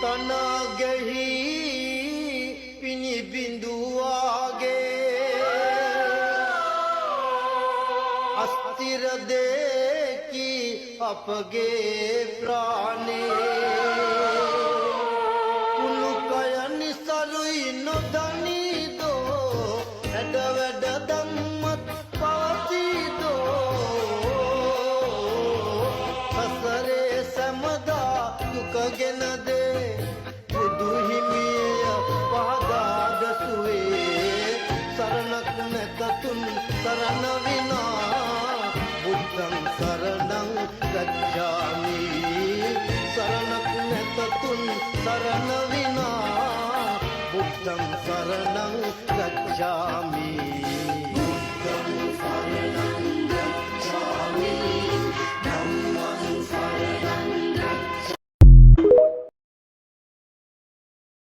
තනගෙහි පිණි බිඳුවාගේ අස්තිර දෙකි අපගේ ප්‍රාණේ කුණුකය නිසරුයි නොදනීදෝ හැඩ වැඩ දම්මත් පවතිදෝ සසරේ සැමදා දුකගෙන දේ බුදු හිමිය පහදා දසුවේ සරණක් නැතතුන් සරණ විනා බුද්ධං සරණං ගච්ඡාමි සරණක් නැතතුන් සරණ විනා බුද්ධං සරණං ගච්ඡාමි